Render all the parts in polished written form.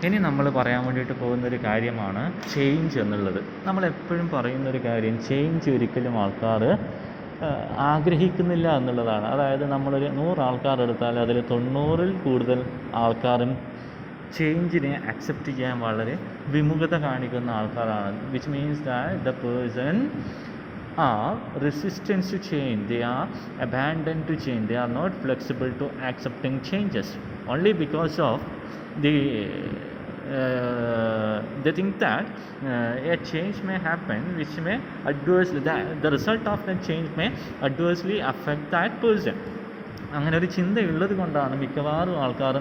ഇനി നമ്മൾ പറയാൻ വേണ്ടിയിട്ട് പോകുന്നൊരു കാര്യമാണ് ചേഞ്ച് എന്നുള്ളത്. നമ്മളെപ്പോഴും പറയുന്നൊരു കാര്യം, ചേഞ്ച് ഒരിക്കലും ആൾക്കാർ ആഗ്രഹിക്കുന്നില്ല എന്നുള്ളതാണ്. അതായത് നമ്മളൊരു 100 ആൾക്കാർ എടുത്താൽ അതിൽ 90-ൽ കൂടുതൽ ആൾക്കാരും ചേഞ്ചിനെ അക്സെപ്റ്റ് ചെയ്യാൻ വളരെ വിമുഖത കാണിക്കുന്ന ആൾക്കാരാണ്. Which means that the person are resistant to change, they are abandoned to change, they are not flexible to accepting changes, only because of they think that a change may happen which may adversely, the result of the change may adversely affect that person. അങ്ങനെ ഒരു ചിന്തയുള്ളത് കൊണ്ടാണ് മിക്കവാറും ആൾക്കാർ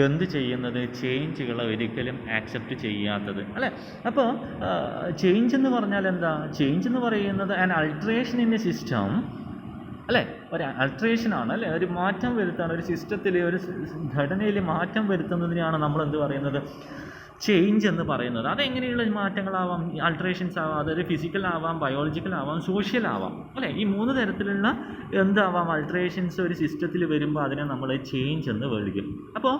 എന്ത് ചെയ്യുന്നത്, ചേഞ്ചുകൾ ഒരിക്കലും accept ചെയ്യാത്തത്, അല്ലേ? അപ്പോൾ ചേഞ്ച് എന്ന് പറഞ്ഞാൽ എന്താ? ചേഞ്ച് എന്ന് പറയുന്നത് an alteration in A system, അല്ലേ? ഒരു അൾട്രേഷനാണ്, അല്ലേ? ഒരു മാറ്റം വരുത്താണ്, ഒരു സിസ്റ്റത്തിൽ, ഒരു ഘടനയിൽ മാറ്റം വരുത്തുന്നതിനെയാണ് നമ്മൾ എന്ത് പറയുന്നത്, ചേഞ്ച് എന്ന് പറയുന്നത്. അതെങ്ങനെയുള്ള മാറ്റങ്ങളാവാം? അൾട്രേഷൻസ് ആവാം, അതൊരു ഫിസിക്കൽ ആവാം, ബയോളജിക്കൽ ആവാം, സോഷ്യൽ ആവാം, അല്ലേ? ഈ 3 തരത്തിലുള്ള എന്താവാം അൾട്രേഷൻസ് ഒരു സിസ്റ്റത്തിൽ വരുമ്പോൾ അതിനെ നമ്മൾ ചേഞ്ച് എന്ന് വിളിക്കും. അപ്പോൾ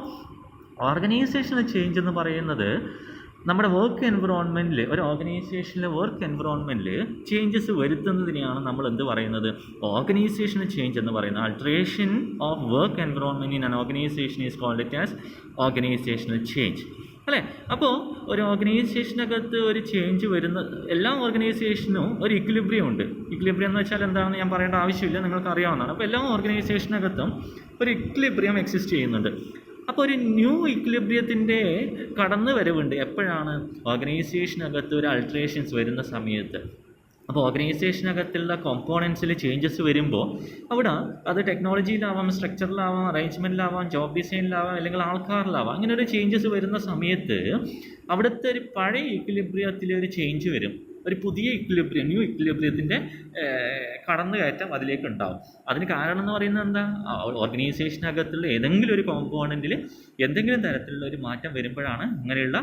ഓർഗനൈസേഷണൽ ചേഞ്ച് എന്ന് പറയുന്നത് നമ്മുടെ വർക്ക് എൻവിറോൺമെൻറ്റിൽ, ഒരു ഓർഗനൈസേഷനിലെ വർക്ക് എൻവിറോൺമെൻറ്റിൽ ചേഞ്ചസ് വരുത്തുന്നതിനെയാണ് നമ്മൾ എന്ത് പറയുന്നത്, ഓർഗനൈസേഷണൽ ചേഞ്ച് എന്ന് പറയുന്നത്. Alteration of work environment in an organisation is called it as organisational change, അല്ലേ? അപ്പോൾ ഒരു ഓർഗനൈസേഷനകത്ത് ഒരു ചേഞ്ച് വരുന്ന എല്ലാ ഓർഗനൈസേഷനും ഒരു ഇക്വിലിബ്രിയം ഉണ്ട്. ഇക്വിലിബ്രിയം എന്ന് വെച്ചാൽ എന്താണെന്ന് ഞാൻ പറയേണ്ട ആവശ്യമില്ല, നിങ്ങൾക്ക് അറിയാവുന്നതാണ്. അപ്പോൾ എല്ലാ ഓർഗനൈസേഷനകത്തും ഒരു ഇക്വിലിബ്രിയം എക്സിസ്റ്റ് ചെയ്യുന്നുണ്ട്. അപ്പോൾ ഒരു ന്യൂ ഇക്വിലിബ്രിയത്തിൻ്റെ കടന്നു വരവുണ്ട്. എപ്പോഴാണ്? ഓർഗനൈസേഷനകത്ത് ഒരു അൾട്രേഷൻസ് വരുന്ന സമയത്ത്. അപ്പോൾ ഓർഗനൈസേഷനകത്തുള്ള കോമ്പോണൻസിൽ ചേഞ്ചസ് വരുമ്പോൾ അവിടെ അത് ടെക്നോളജിയിലാവാം, സ്ട്രക്ചറിലാവാം, അറേഞ്ച്മെൻറ്റിലാവാം, ജോബ് ഡിസൈനിലാവാം, അല്ലെങ്കിൽ ആൾക്കാരിലാവാം. അങ്ങനെ ഒരു ചേഞ്ചസ് വരുന്ന സമയത്ത് അവിടുത്തെ ഒരു പഴയ ഇക്വിലിബ്രിയത്തിൽ ഒരു ചേഞ്ച് വരും. ഒരു പുതിയ ഇക്വിലിബ്രിയം, ന്യൂ ഇക്വിലിബ്രിയത്തിൻ്റെ കടന്നുകയറ്റം അതിലേക്ക് ഉണ്ടാവും. അതിന് കാരണം എന്ന് പറയുന്നത് എന്താ? ഓർഗനൈസേഷനകത്തുള്ള ഏതെങ്കിലും ഒരു കോമ്പോണൻറ്റിൽ എന്തെങ്കിലും തരത്തിലുള്ള ഒരു മാറ്റം വരുമ്പോഴാണ് ഇങ്ങനെയുള്ള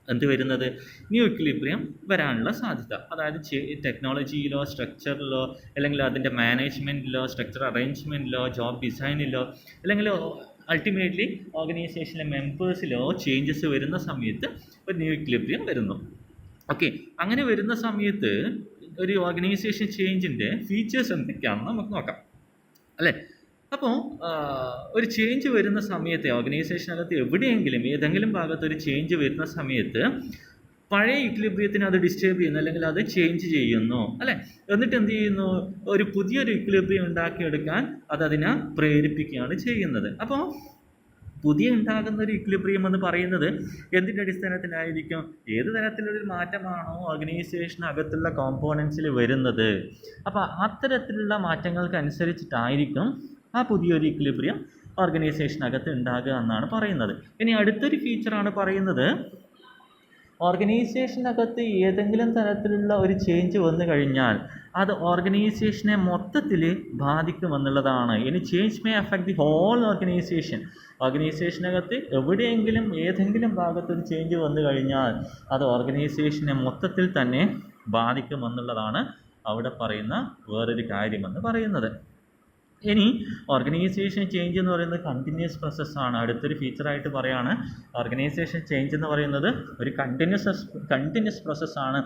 എന്ത് വരുന്നത്, ന്യൂ ഇക്വിലിബ്രിയം വരാനുള്ള സാധ്യത. അതായത് ടെക്നോളജിയിലോ, സ്ട്രക്ചറിലോ, അല്ലെങ്കിൽ അതിൻ്റെ മാനേജ്മെൻറ്റിലോ, സ്ട്രക്ചർ അറേഞ്ച്മെൻറ്റിലോ, ജോബ് ഡിസൈനിലോ, അല്ലെങ്കിൽ അൾട്ടിമേറ്റ്ലി ഓർഗനൈസേഷനിലെ മെമ്പേഴ്സിലോ ചേഞ്ചസ് വരുന്ന സമയത്ത് ഒരു ന്യൂ ഇക്വിലിബ്രിയം വരുന്നു. ഓക്കെ, അങ്ങനെ വരുന്ന സമയത്ത് ഒരു ഓർഗനൈസേഷൻ ചേഞ്ചിൻ്റെ ഫീച്ചേഴ്സ് എന്തൊക്കെയാണെന്ന് നമുക്ക് നോക്കാം, അല്ലേ? അപ്പോൾ ഒരു ചേഞ്ച് വരുന്ന സമയത്ത് ഓർഗനൈസേഷനകത്ത് എവിടെയെങ്കിലും ഏതെങ്കിലും ഭാഗത്ത് ഒരു ചേഞ്ച് വരുന്ന സമയത്ത് പഴയ ഇക്വിലിബ്രിയത്തിനെ അത് ഡിസ്റ്റർബ് ചെയ്യുന്നു, അല്ലെങ്കിൽ അത് ചേഞ്ച് ചെയ്യുന്നു, അല്ലേ? എന്നിട്ട് എന്ത് ചെയ്യുന്നു? ഒരു പുതിയൊരു ഇക്വിലിബ്രിയം ഉണ്ടാക്കിയെടുക്കാൻ അതിനെ പ്രേരിപ്പിക്കുകയാണ് ചെയ്യുന്നത്. അപ്പോൾ പുതിയ ഉണ്ടാകുന്ന ഒരു ഇക്വിലിബ്രിയം എന്ന് പറയുന്നത് എന്തിൻ്റെ അടിസ്ഥാനത്തിലായിരിക്കും? ഏത് തരത്തിലൊരു മാറ്റമാണോ ഓർഗനൈസേഷനകത്തുള്ള കോമ്പോണൻസിൽ വരുന്നത്, അപ്പോൾ അത്തരത്തിലുള്ള മാറ്റങ്ങൾക്ക് അനുസരിച്ചിട്ടായിരിക്കും ആ പുതിയൊരു ഇക്വിലിബ്രിയം ഓർഗനൈസേഷനകത്ത് ഉണ്ടാകുക എന്നാണ് പറയുന്നത്. ഇനി അടുത്തൊരു ഫീച്ചറാണ് പറയുന്നത്, ഓർഗനൈസേഷനകത്ത് ഏതെങ്കിലും തരത്തിലുള്ള ഒരു ചേഞ്ച് വന്നു കഴിഞ്ഞാൽ അത് ഓർഗനൈസേഷനെ മൊത്തത്തിൽ ബാധിക്കുമെന്നുള്ളതാണ്. ഇനി change may affect the whole organisation. ഓർഗനൈസേഷനകത്ത് എവിടെയെങ്കിലും ഏതെങ്കിലും ഭാഗത്തൊരു ചേഞ്ച് വന്നു കഴിഞ്ഞാൽ അത് ഓർഗനൈസേഷനെ മൊത്തത്തിൽ തന്നെ ബാധിക്കുമെന്നുള്ളതാണ് അവിടെ പറയുന്ന വേറൊരു കാര്യമെന്ന് പറയുന്നത്. ഇനി ഓർഗനൈസേഷൻ ചേഞ്ച് എന്ന് പറയുന്നത് കണ്ടിന്യൂസ് പ്രോസസ്സാണ്. അടുത്തൊരു ഫീച്ചറായിട്ട് പറയുകയാണ്, ഓർഗനൈസേഷൻ ചേഞ്ച് എന്ന് പറയുന്നത് ഒരു കണ്ടിന്യൂസ് പ്രോസസ്സാണ്,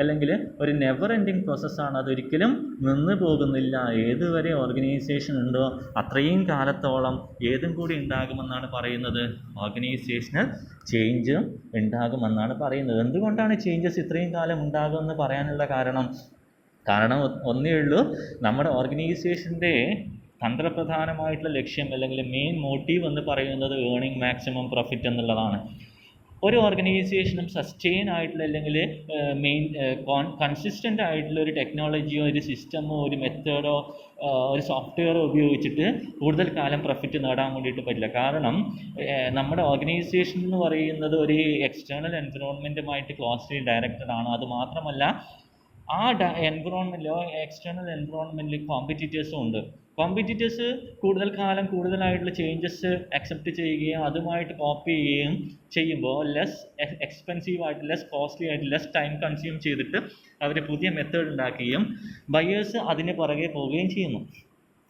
അല്ലെങ്കിൽ ഒരു നെവർ എൻഡിങ് പ്രോസസ്സാണ്. അതൊരിക്കലും നിന്ന് പോകുന്നില്ല. ഏതുവരെ ഓർഗനൈസേഷൻ ഉണ്ടോ അത്രയും കാലത്തോളം ഏതും കൂടി ഉണ്ടാകുമെന്നാണ് പറയുന്നത്, ഓർഗനൈസേഷണൽ ചേഞ്ച് ഉണ്ടാകുമെന്നാണ് പറയുന്നത്. എന്തുകൊണ്ടാണ് ചേഞ്ചസ് ഇത്രയും കാലം ഉണ്ടാകുമെന്ന് പറയാനുള്ള കാരണം ഒന്നേ ഉള്ളൂ, നമ്മുടെ ഓർഗനൈസേഷൻ്റെ തന്ത്രപ്രധാനമായിട്ടുള്ള ലക്ഷ്യം അല്ലെങ്കിൽ മെയിൻ മോട്ടീവ് എന്ന് പറയുന്നത് ഏണിംഗ് മാക്സിമം പ്രോഫിറ്റ് എന്നുള്ളതാണ്. ഒരു ഓർഗനൈസേഷനും സസ്റ്റെയിൻ ആയിട്ടുള്ള അല്ലെങ്കിൽ കൺസിസ്റ്റൻ്റ് ആയിട്ടുള്ള ഒരു ടെക്നോളജിയോ, ഒരു സിസ്റ്റമോ, ഒരു മെത്തേഡോ, ഒരു സോഫ്റ്റ്വെയറോ ഉപയോഗിച്ചിട്ട് കൂടുതൽ കാലം പ്രോഫിറ്റ് നേടാൻ വേണ്ടിയിട്ട് പറ്റില്ല. കാരണം നമ്മുടെ ഓർഗനൈസേഷൻ എന്ന് പറയുന്നത് ഒരു എക്സ്റ്റേണൽ എൻവിറോൺമെൻറ്റുമായിട്ട് ക്ലോസ്ലി ഡയറക്റ്റഡ് ആണ്. അതുമാത്രമല്ല ആ എൻവിറോൺമെൻറ്റിലോ എക്സ്റ്റേണൽ എൻവിറോൺമെൻറ്റിൽ കോമ്പറ്റീറ്റേഴ്സും ഉണ്ട്. കോമ്പറ്റീറ്റേഴ്സ് കൂടുതൽ കാലം കൂടുതലായിട്ടുള്ള ചേഞ്ചസ് അക്സെപ്റ്റ് ചെയ്യുകയും അതുമായിട്ട് കോപ്പി ചെയ്യുകയും ചെയ്യുമ്പോൾ ലെസ് എക്സ്പെൻസീവ് ആയിട്ട്, ലെസ് കോസ്റ്റ്ലി ആയിട്ട്, ലെസ് ടൈം കൺസ്യൂം ചെയ്തിട്ട് അവർ പുതിയ മെത്തേഡ് ഉണ്ടാക്കുകയും ബയേഴ്സ് അതിന് പുറകെ പോവുകയും ചെയ്യുന്നു.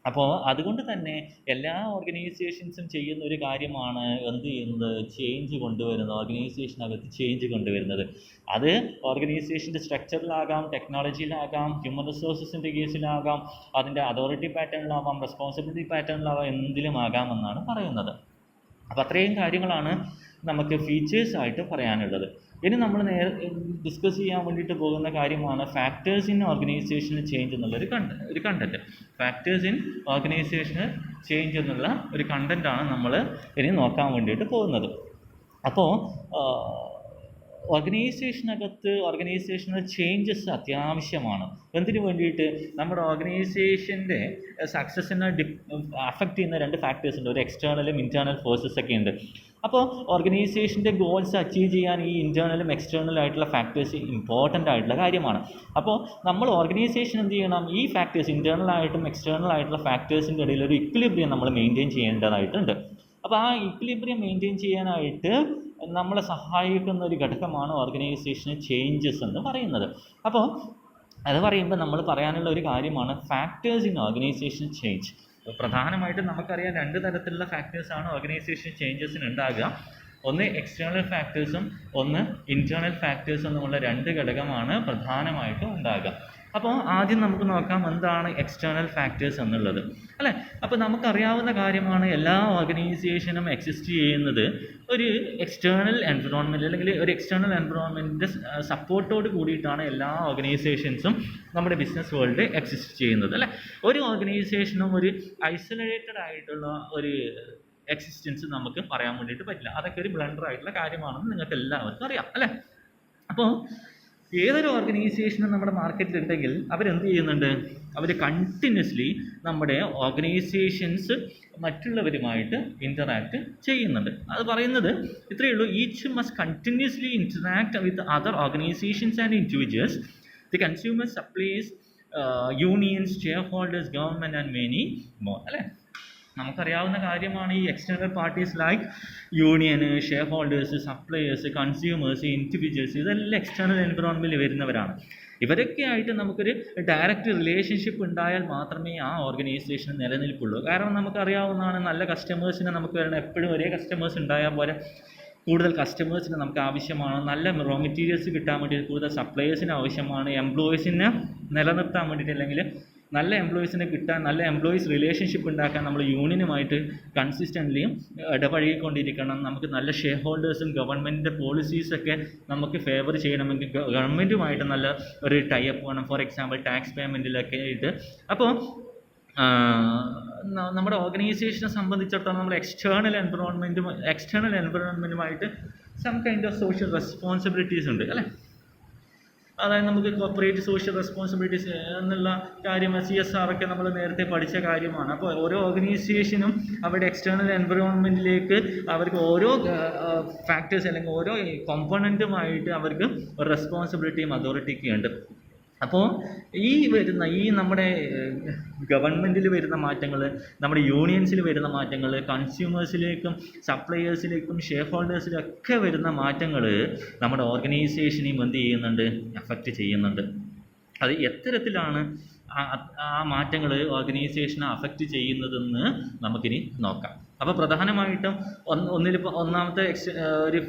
അപ്പോൾ അതുകൊണ്ട് തന്നെ എല്ലാ ഓർഗനൈസേഷൻസും ചെയ്യുന്ന ഒരു കാര്യമാണ് എന്ത് ചെയ്യുന്നത്, ചേഞ്ച് കൊണ്ടുവരുന്നത്, ഓർഗനൈസേഷനകത്ത് ചേഞ്ച് കൊണ്ടുവരുന്നത്. അത് ഓർഗനൈസേഷൻ്റെ സ്ട്രക്ചറിലാകാം, ടെക്നോളജിയിലാകാം, ഹ്യൂമൻ റിസോഴ്സസിൻ്റെ കേസിലാകാം, അതിൻ്റെ അതോറിറ്റി പാറ്റേണിലാവാം, റെസ്പോൺസിബിലിറ്റി പാറ്റേണിലാവാം, എന്തിലും ആകാമെന്നാണ് പറയുന്നത്. അപ്പോൾ അത്രയും കാര്യങ്ങളാണ് നമുക്ക് ഫീച്ചേഴ്സായിട്ട് പറയാനുള്ളത്. ഇനി നമ്മൾ ഡിസ്കസ് ചെയ്യാൻ വേണ്ടിയിട്ട് പോകുന്ന കാര്യമാണ് ഫാക്ടേഴ്സ് ഇൻ ഓർഗനൈസേഷണൽ ചേഞ്ച് എന്നുള്ളൊരു content. Factors in organisational change എന്നുള്ള ഒരു കണ്ടൻറ്റാണ് നമ്മൾ ഇനി നോക്കാൻ വേണ്ടിയിട്ട് പോകുന്നത്. അപ്പോൾ ഓർഗനൈസേഷണൽ ചേഞ്ചസ് അത്യാവശ്യമാണ്. എന്തിനു വേണ്ടിയിട്ട്? നമ്മുടെ ഓർഗനൈസേഷൻ്റെ സക്സസ്സിനെ അഫക്റ്റ് ചെയ്യുന്ന 2 ഫാക്ടേഴ്സ് ഉണ്ട്. ഒരു എക്സ്റ്റേണലും ഇൻറ്റേർണൽ ഫോഴ്സസ് ഒക്കെ ഉണ്ട്. അപ്പോൾ ഓർഗനൈസേഷൻ്റെ ഗോൾസ് അച്ചീവ് ചെയ്യാൻ ഈ ഇൻറ്റേർണലും എക്സ്റ്റേണലും ആയിട്ടുള്ള ഫാക്ടേഴ്സ് ഇമ്പോർട്ടൻ്റ് ആയിട്ടുള്ള കാര്യമാണ്. അപ്പോൾ നമ്മൾ ഓർഗനൈസേഷൻ എന്ത് ചെയ്യണം? ഈ ഫാക്ടേഴ്സ്, ഇൻറ്റേർണലായിട്ടും എക്സ്റ്റേണൽ ആയിട്ടുള്ള ഫാക്ടേഴ്സിൻ്റെ ഇടയിൽ ഒരു ഇക്വിലിബ്രിയം നമ്മൾ മെയിൻറ്റെയിൻ ചെയ്യേണ്ടതായിട്ടുണ്ട്. അപ്പോൾ ആ ഇക്വിലിബ്രിയം മെയിൻറ്റെയിൻ ചെയ്യാനായിട്ട് നമ്മളെ സഹായിക്കുന്ന ഒരു ഘടകമാണ് ഓർഗനൈസേഷണൽ ചേഞ്ചസ് എന്ന് പറയുന്നത്. അപ്പോൾ അത് പറയുമ്പോൾ നമ്മൾ പറയാനുള്ള ഒരു കാര്യമാണ് ഫാക്ടേഴ്സ് ഇൻ ഓർഗനൈസേഷണൽ ചേഞ്ച്. പ്രധാനമായിട്ടും നമുക്കറിയാം 2 തരത്തിലുള്ള ഫാക്ടേഴ്സാണ് ഓർഗനൈസേഷൻ ചേഞ്ചസിന് ഉണ്ടാകുക. ഒന്ന് എക്സ്റ്റേണൽ ഫാക്ടേഴ്സും ഒന്ന് ഇൻറ്റേർണൽ ഫാക്ടേഴ്സും എന്നുള്ള 2 ഘടകമാണ് പ്രധാനമായിട്ടും ഉണ്ടാകുക. അപ്പോൾ ആദ്യം നമുക്ക് നോക്കാം എന്താണ് എക്സ്റ്റേണൽ ഫാക്ടേഴ്സ് എന്നുള്ളത്, അല്ലേ? അപ്പോൾ നമുക്കറിയാവുന്ന കാര്യമാണ് എല്ലാ ഓർഗനൈസേഷനും എക്സിസ്റ്റ് ചെയ്യുന്നത് ഒരു എക്സ്റ്റേണൽ എൻവിറോൺമെൻറ്റ് അല്ലെങ്കിൽ ഒരു എക്സ്റ്റേണൽ എൻവിറോൺമെൻറ്റിൻ്റെ സപ്പോർട്ടോട് കൂടിയിട്ടാണ് എല്ലാ ഓർഗനൈസേഷൻസും നമ്മുടെ ബിസിനസ് വേൾഡ് എക്സിസ്റ്റ് ചെയ്യുന്നത്, അല്ലേ? ഒരു ഓർഗനൈസേഷനും ഒരു ഐസൊലേറ്റഡ് ആയിട്ടുള്ള ഒരു എക്സിസ്റ്റൻസ് നമുക്ക് പറയാൻ വേണ്ടിയിട്ട് പറ്റില്ല. അതൊക്കെ ഒരു ബ്ലണ്ടർ ആയിട്ടുള്ള കാര്യമാണെന്ന് നിങ്ങൾക്ക് എല്ലാവർക്കും അറിയാം, അല്ലേ? അപ്പോൾ ഏതൊരു ഓർഗനൈസേഷനും നമ്മുടെ മാർക്കറ്റിലുണ്ടെങ്കിൽ അവരെന്ത് ചെയ്യുന്നുണ്ട്? അവർ കണ്ടിന്യൂസ്ലി നമ്മുടെ ഓർഗനൈസേഷൻസ് മറ്റുള്ളവരുമായിട്ട് ഇൻറ്ററാക്ട് ചെയ്യുന്നുണ്ട്. അത് പറയുന്നത് ഇത്രയേ ഉള്ളൂ. Each must continuously interact with other organisations and individuals, the consumer, supplies, unions, share holders, government and many more, അല്ലേ? നമുക്കറിയാവുന്ന കാര്യമാണ് ഈ external parties like union, share holders, suppliers, consumers, individuals, ഇതെല്ലാം എക്സ്റ്റേണൽ എൻവിറോൺമെൻറ്റിൽ വരുന്നവരാണ്. ഇവരൊക്കെ ആയിട്ട് നമുക്കൊരു ഡയറക്റ്റ് റിലേഷൻഷിപ്പ് ഉണ്ടായാൽ മാത്രമേ ആ ഓർഗനൈസേഷൻ നിലനിൽപ്പുള്ളൂ. കാരണം നമുക്കറിയാവുന്നതാണ്, നല്ല കസ്റ്റമേഴ്സിനെ നമുക്ക് വരണം. എപ്പോഴും ഒരേ കസ്റ്റമേഴ്സ് ഉണ്ടായാൽ പോലെ കൂടുതൽ കസ്റ്റമേഴ്സിന് നമുക്ക് ആവശ്യമാണ്. നല്ല റോ മെറ്റീരിയൽസ് കിട്ടാൻ വേണ്ടി കൂടുതൽ സപ്ലയേഴ്സിന് ആവശ്യമാണ്. എംപ്ലോയീസിനെ നിലനിർത്താൻ വേണ്ടിയിട്ട് അല്ലെങ്കിൽ നല്ല എംപ്ലോയീസിനെ കിട്ടാൻ, നല്ല എംപ്ലോയീസ് റിലേഷൻഷിപ്പ് ഉണ്ടാക്കാൻ നമ്മൾ യൂണിയനുമായിട്ട് കൺസിസ്റ്റൻ്റ്ലിയും ഇടപഴകിക്കൊണ്ടിരിക്കണം. നമുക്ക് നല്ല ഷെയർ ഹോൾഡേഴ്സും ഗവൺമെൻറ്റിൻ്റെ പോളിസീസൊക്കെ നമുക്ക് ഫേവർ ചെയ്യണമെങ്കിൽ ഗവൺമെൻറ്റുമായിട്ട് നല്ല ഒരു ടൈപ്പ് വേണം. ഫോർ എക്സാമ്പിൾ ടാക്സ് പേയ്മെൻറ്റിലൊക്കെ ആയിട്ട്. അപ്പോൾ നമ്മുടെ ഓർഗനൈസേഷനെ സംബന്ധിച്ചിടത്തോളം നമ്മൾ എക്സ്റ്റേണൽ എൻവിറോൺമെൻറ്റുമായിട്ട് some kind of social responsibilities ഉണ്ട്, അല്ലേ? അതായത് നമുക്ക് കോർപ്പറേറ്റ് സോഷ്യൽ റെസ്പോൺസിബിലിറ്റീസ് എന്നുള്ള കാര്യം CSR ഒക്കെ നമ്മൾ നേരത്തെ പഠിച്ച കാര്യമാണ്. അപ്പോൾ ഓരോ ഓർഗനൈസേഷനും അവരുടെ എക്സ്റ്റേണൽ എൻവിറോൺമെൻറ്റിലേക്ക് അവർക്ക് ഓരോ ഫാക്ടേഴ്സ് അല്ലെങ്കിൽ ഓരോ കോമ്പണൻറ്റുമായിട്ട് അവർക്ക് ഒരു റെസ്പോൺസിബിലിറ്റിയും അതോറിറ്റിയൊക്കെ ഉണ്ട്. അപ്പോൾ ഈ നമ്മുടെ ഗവൺമെൻറ്റിൽ വരുന്ന മാറ്റങ്ങൾ, നമ്മുടെ യൂണിയൻസിൽ വരുന്ന മാറ്റങ്ങൾ, കൺസ്യൂമേഴ്സിലേക്കും സപ്ലയേഴ്സിലേക്കും ഷെയർ ഹോൾഡേഴ്സിലൊക്കെ വരുന്ന മാറ്റങ്ങൾ നമ്മുടെ ഓർഗനൈസേഷനെയും എന്ത് ചെയ്യുന്നുണ്ട്? അഫക്റ്റ് ചെയ്യുന്നുണ്ട്. അത് എത്തരത്തിലാണ് ആ മാറ്റങ്ങൾ ഓർഗനൈസേഷനെ അഫക്റ്റ് ചെയ്യുന്നതെന്ന് നമുക്കിനി നോക്കാം. അപ്പോൾ പ്രധാനമായിട്ടും ഒന്നാമത്തെ ഒരു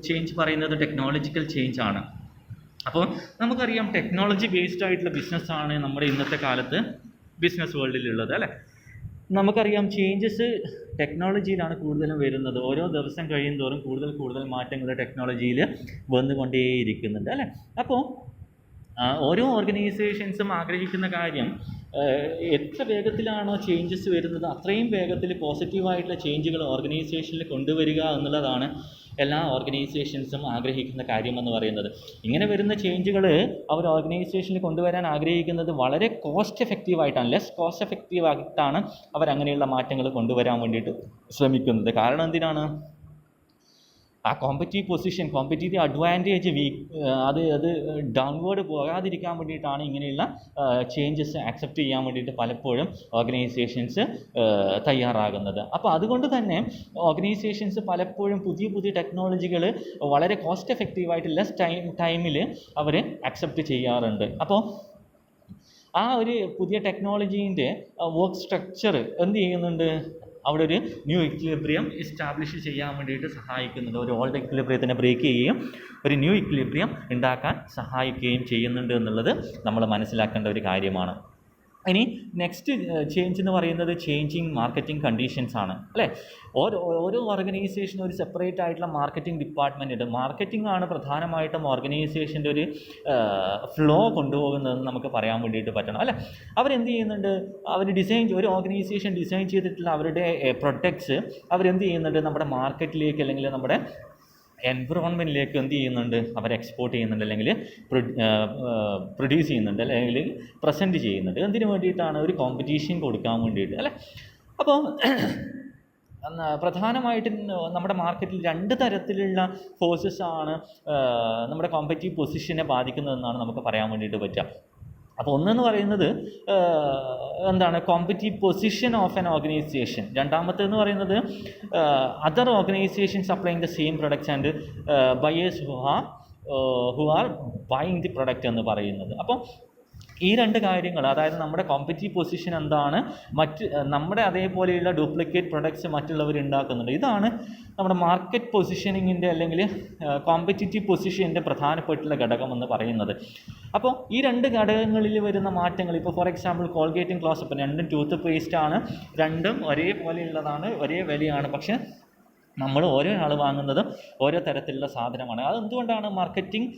ചേഞ്ച് പറയുന്നത് ടെക്നോളജിക്കൽ ചേഞ്ച് ആണ്. അപ്പോൾ നമുക്കറിയാം ടെക്നോളജി ബേസ്ഡ് ആയിട്ടുള്ള ബിസിനസ്സാണ് നമ്മുടെ ഇന്നത്തെ കാലത്ത് ബിസിനസ് വേൾഡിലുള്ളത്, അല്ലേ? നമുക്കറിയാം ചേഞ്ചസ് ടെക്നോളജിയിലാണ് കൂടുതലും വരുന്നത്. ഓരോ ദിവസം കഴിയുന്തോറും കൂടുതൽ മാറ്റങ്ങൾ ടെക്നോളജിയിൽ വന്നുകൊണ്ടേയിരിക്കുന്നുണ്ട്, അല്ലേ? അപ്പോൾ ഓരോ ഓർഗനൈസേഷൻസും ആഗ്രഹിക്കുന്ന കാര്യം എത്ര വേഗത്തിലാണോ ചേഞ്ചസ് വരുന്നത് അത്രയും വേഗത്തിൽ പോസിറ്റീവായിട്ടുള്ള ചേഞ്ചുകൾ ഓർഗനൈസേഷനിൽ കൊണ്ടുവരിക എന്നുള്ളതാണ് എല്ലാ ഓർഗനൈസേഷൻസും ആഗ്രഹിക്കുന്ന കാര്യമെന്ന് പറയുന്നത്. ഇങ്ങനെ വരുന്ന ചേഞ്ചുകൾ അവർ ഓർഗനൈസേഷനിൽ കൊണ്ടുവരാൻ ആഗ്രഹിക്കുന്നത് വളരെ കോസ്റ്റ് എഫക്റ്റീവായിട്ടാണ്, ലെസ് കോസ്റ്റ് എഫക്റ്റീവായിട്ടാണ് അവരങ്ങനെയുള്ള മാറ്റങ്ങൾ കൊണ്ടുവരാൻ വേണ്ടിയിട്ട് ശ്രമിക്കുന്നത്. കാരണം എന്തിനാണ്? ആ കോമ്പറ്റീറ്റീവ് അഡ്വാൻറ്റേജ് അത് ഡൗൺവേർഡ് പോകാതിരിക്കാൻ വേണ്ടിയിട്ടാണ് ഇങ്ങനെയുള്ള ചേഞ്ചസ് അക്സെപ്റ്റ് ചെയ്യാൻ വേണ്ടിയിട്ട് പലപ്പോഴും ഓർഗനൈസേഷൻസ് തയ്യാറാകുന്നത്. അപ്പോൾ അതുകൊണ്ട് തന്നെ ഓർഗനൈസേഷൻസ് പലപ്പോഴും പുതിയ ടെക്നോളജികൾ വളരെ കോസ്റ്റ് എഫക്റ്റീവായിട്ട് ലെസ് ടൈമിൽ അവർ അക്സെപ്റ്റ് ചെയ്യാറുണ്ട്. അപ്പോൾ ആ ഒരു പുതിയ ടെക്നോളജീൻ്റെ വർക്ക് സ്ട്രക്ചർ എന്ത് ചെയ്യുന്നുണ്ട്, അവിടെ ഒരു ന്യൂ ഇക്വിലിബ്രിയം എസ്റ്റാബ്ലിഷ് ചെയ്യാൻ വേണ്ടിയിട്ട് സഹായിക്കുന്നുണ്ട്. ഒരു ഓൾഡ് ഇക്വിലിബ്രിയത്തിനെ ബ്രേക്ക് ചെയ്യുകയും ഒരു ന്യൂ ഇക്വിലിബ്രിയം ഉണ്ടാക്കാൻ സഹായിക്കുകയും ചെയ്യുന്നുണ്ട് എന്നുള്ളത് നമ്മൾ മനസ്സിലാക്കേണ്ട ഒരു കാര്യമാണ്. ഇനി നെക്സ്റ്റ് ചേഞ്ച് എന്ന് പറയുന്നത് ചേഞ്ചിങ് മാർക്കറ്റിംഗ് കണ്ടീഷൻസ് ആണ്, അല്ലേ? ഓരോ ഓർഗനൈസേഷനും ഒരു സെപ്പറേറ്റ് ആയിട്ടുള്ള മാർക്കറ്റിംഗ് ഡിപ്പാർട്ട്മെൻ്റ് ഉണ്ട്. മാർക്കറ്റിംഗ് ആണ് പ്രധാനമായിട്ടും ഓർഗനൈസേഷൻ്റെ ഒരു ഫ്ലോ കൊണ്ടുപോകുന്നതെന്ന് നമുക്ക് പറയാൻ വേണ്ടിയിട്ട് പറ്റണം, അല്ലേ? അവരെന്ത് ചെയ്യുന്നുണ്ട്, ഒരു ഓർഗനൈസേഷൻ ഡിസൈൻ ചെയ്തിട്ടുള്ള അവരുടെ പ്രൊഡക്ട്സ് അവരെന്ത് ചെയ്യുന്നുണ്ട്, നമ്മുടെ മാർക്കറ്റിലേക്ക് അല്ലെങ്കിൽ നമ്മുടെ എൻവിറോൺമെൻറ്റിലേക്ക് എന്ത് ചെയ്യുന്നുണ്ട്, അവർ എക്സ്പോർട്ട് ചെയ്യുന്നുണ്ട്, അല്ലെങ്കിൽ പ്രൊഡ്യൂസ് ചെയ്യുന്നുണ്ട്, അല്ലെങ്കിൽ പ്രസൻറ്റ് ചെയ്യുന്നുണ്ട്. എന്തിനു വേണ്ടിയിട്ടാണ്? ഒരു കോമ്പറ്റീഷൻ കൊടുക്കാൻ വേണ്ടിയിട്ട്, അല്ലേ? അപ്പോൾ പ്രധാനമായിട്ടും നമ്മുടെ മാർക്കറ്റിൽ 2 തരത്തിലുള്ള ഫോഴ്സസ് ആണ് നമ്മുടെ കോമ്പറ്റീവ് പൊസിഷനെ ബാധിക്കുന്നതെന്നാണ് നമുക്ക് പറയാൻ വേണ്ടിയിട്ട് പറ്റുക. അപ്പോൾ ഒന്നെന്ന് പറയുന്നത് എന്താണ്, competitive position of an organisation. രണ്ടാമത്തേന്ന് പറയുന്നത് other organisation supplying the same products and buyers who are buying the product എന്ന് പറയുന്നത്. അപ്പോൾ ഈ 2 കാര്യങ്ങൾ, അതായത് നമ്മുടെ കോമ്പറ്റീവ് പൊസിഷൻ എന്താണ്, നമ്മുടെ അതേപോലെയുള്ള ഡ്യൂപ്ലിക്കേറ്റ് പ്രൊഡക്ട്സ് മറ്റുള്ളവർ ഉണ്ടാക്കുന്നുണ്ട്. ഇതാണ് നമ്മുടെ മാർക്കറ്റ് പൊസിഷനിങ്ങിൻ്റെ അല്ലെങ്കിൽ കോമ്പറ്റീറ്റീവ് പൊസിഷൻ്റെ പ്രധാനപ്പെട്ടുള്ള ഘടകം എന്ന് പറയുന്നത്. അപ്പോൾ ഈ 2 ഘടകങ്ങളിൽ വരുന്ന മാറ്റങ്ങൾ, ഇപ്പോൾ ഫോർ എക്സാമ്പിൾ കോൾഗേറ്റും ക്ലോസപ്പും രണ്ടും ടൂത്ത് പേസ്റ്റ് ആണ്, രണ്ടും ഒരേപോലെയുള്ളതാണ്, ഒരേ വിലയാണ്. പക്ഷേ നമ്മൾ ഓരോ ആൾ വാങ്ങുന്നത് ഓരോ തരത്തിലുള്ള സാധനമാണ്. അതെന്തുകൊണ്ടാണ്? മാർക്കറ്റിംഗ്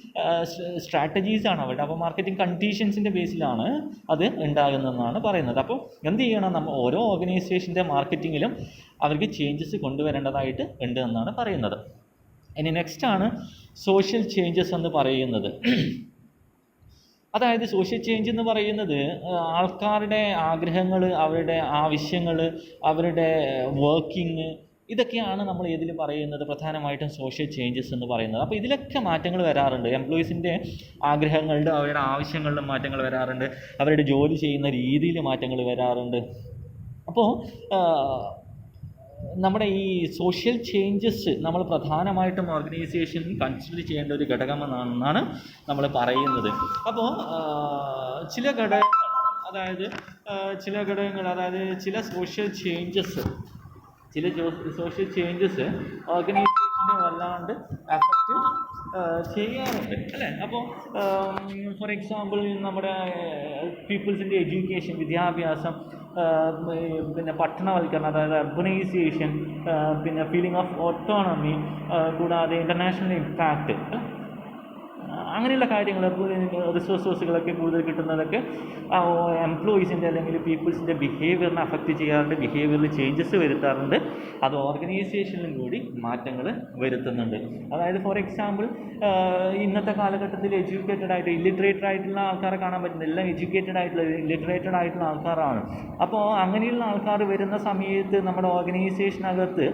സ്ട്രാറ്റജീസാണ് അവരുടെ. അപ്പോൾ മാർക്കറ്റിംഗ് കണ്ടീഷൻസിൻ്റെ ബേസിലാണ് അത് ഉണ്ടാകുന്നതെന്നാണ് പറയുന്നത്. അപ്പോൾ എന്ത് ചെയ്യണം, നമ്മൾ ഓരോ ഓർഗനൈസേഷൻ്റെ മാർക്കറ്റിങ്ങിലും അവർക്ക് ചേഞ്ചസ് കൊണ്ടുവരേണ്ടതായിട്ട് ഉണ്ട് എന്നാണ് പറയുന്നത്. ഇനി നെക്സ്റ്റാണ് സോഷ്യൽ ചേഞ്ചസ് എന്ന് പറയുന്നത്. അതായത് സോഷ്യൽ ചേഞ്ച് എന്ന് പറയുന്നത് ആൾക്കാരുടെ ആഗ്രഹങ്ങൾ, അവരുടെ ആവശ്യങ്ങൾ, അവരുടെ വർക്കിംഗ്, ഇതൊക്കെയാണ് നമ്മൾ ഇതിൽ പറയുന്നത് പ്രധാനമായിട്ടും സോഷ്യൽ ചേഞ്ചസ് എന്ന് പറയുന്നത്. അപ്പോൾ ഇതിലൊക്കെ മാറ്റങ്ങൾ വരാറുണ്ട്. എംപ്ലോയീസിൻ്റെ ആഗ്രഹങ്ങളുടെ, അവരുടെ ആവശ്യങ്ങളിലും മാറ്റങ്ങൾ വരാറുണ്ട്. അവരുടെ ജോലി ചെയ്യുന്ന രീതിയിൽ മാറ്റങ്ങൾ വരാറുണ്ട്. അപ്പോൾ നമ്മുടെ ഈ സോഷ്യൽ ചേഞ്ചസ് നമ്മൾ പ്രധാനമായിട്ടും ഓർഗനൈസേഷൻ കൺസിഡർ ചെയ്യേണ്ട ഒരു ഘടകമെന്നാണ് നമ്മൾ പറയുന്നത്. അപ്പോൾ ചില ഘടകങ്ങൾ അതായത് ചില സോഷ്യൽ ചേഞ്ചസ് ഓർഗനൈസേഷനെ വല്ലാണ്ട് അഫക്റ്റ് ചെയ്യാറുണ്ട്, അല്ലേ? അപ്പോൾ ഫോർ എക്സാമ്പിൾ നമ്മുടെ പീപ്പിൾസിൻ്റെ എഡ്യൂക്കേഷൻ, വിദ്യാഭ്യാസം, പിന്നെ പട്ടണവൽക്കരണം, അതായത് അർബനൈസേഷൻ, പിന്നെ ഫീലിംഗ് ഓഫ് ഓട്ടോണമി, കൂടാതെ ഇൻ്റർനാഷണൽ ഇമ്പാക്റ്റ്, അങ്ങനെയുള്ള കാര്യങ്ങൾ, റിസോഴ്സുകളൊക്കെ കൂടുതൽ കിട്ടുന്നതൊക്കെ എംപ്ലോയീസിൻ്റെ അല്ലെങ്കിൽ പീപ്പിൾസിൻ്റെ ബിഹേവിയറിനെ അഫക്റ്റ് ചെയ്യാറുണ്ട്, ബിഹേവിയറിൽ ചേഞ്ചസ് വരുത്താറുണ്ട്. അത് ഓർഗനൈസേഷനിലും കൂടി മാറ്റങ്ങൾ വരുത്തുന്നുണ്ട്. അതായത് ഫോർ എക്സാമ്പിൾ ഇന്നത്തെ കാലഘട്ടത്തിൽ എഡ്യൂക്കേറ്റഡ് ആയിട്ട് ഇല്ലിറ്ററേറ്റഡ് ആയിട്ടുള്ള ആൾക്കാരെ കാണാൻ പറ്റുന്നില്ല. എല്ലാം ഇല്ലിറ്ററേറ്റഡ് ആയിട്ടുള്ള ആൾക്കാരാണ്. അപ്പോൾ അങ്ങനെയുള്ള ആൾക്കാർ വരുന്ന സമയത്ത് നമ്മുടെ ഓർഗനൈസേഷനകത്ത്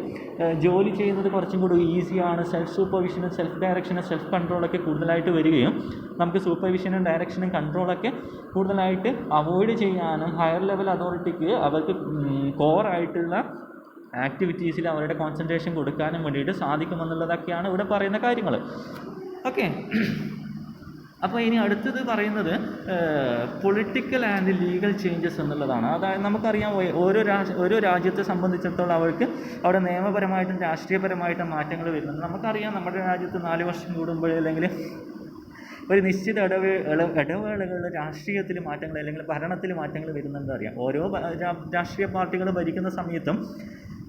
ജോലി ചെയ്യുന്നത് കുറച്ചും കൂടി ഈസിയാണ്. സെൽഫ് സൂപ്പർവിഷനും സെൽഫ് ഡയറക്ഷനും സെൽഫ് കൺട്രോളൊക്കെ കൂടുതലായിട്ട് വരികയും നമുക്ക് സൂപ്പർവിഷനും ഡയറക്ഷനും കൺട്രോളൊക്കെ കൂടുതലായിട്ട് അവോയ്ഡ് ചെയ്യാനും ഹയർ ലെവൽ അതോറിറ്റിക്ക് അവർക്ക് കോറായിട്ടുള്ള ആക്ടിവിറ്റീസിൽ അവരുടെ കോൺസെൻട്രേഷൻ കൊടുക്കാനും വേണ്ടിയിട്ട് സാധിക്കുമെന്നുള്ളതൊക്കെയാണ് ഇവിടെ പറയുന്ന കാര്യങ്ങൾ. ഓക്കെ, അപ്പോൾ ഇനി അടുത്തത് പറയുന്നത് പൊളിറ്റിക്കൽ ആൻഡ് ലീഗൽ ചേഞ്ചസ് എന്നുള്ളതാണ്. അതായത് നമുക്കറിയാം ഓരോ രാജ്യത്തെ സംബന്ധിച്ചിടത്തോളം അവർക്ക് അവിടെ നിയമപരമായിട്ടും രാഷ്ട്രീയപരമായിട്ടും മാറ്റങ്ങൾ വരുന്നുണ്ട്. നമുക്കറിയാം നമ്മുടെ രാജ്യത്ത് 4 വർഷം കൂടുമ്പോൾ അല്ലെങ്കിൽ ഒരു നിശ്ചിത ഇടവേളകളിൽ രാഷ്ട്രീയത്തിൽ മാറ്റങ്ങൾ അല്ലെങ്കിൽ ഭരണത്തിൽ മാറ്റങ്ങൾ വരുന്നുണ്ട് അറിയാം. ഓരോ രാഷ്ട്രീയ പാർട്ടികൾ ഭരിക്കുന്ന സമയത്തും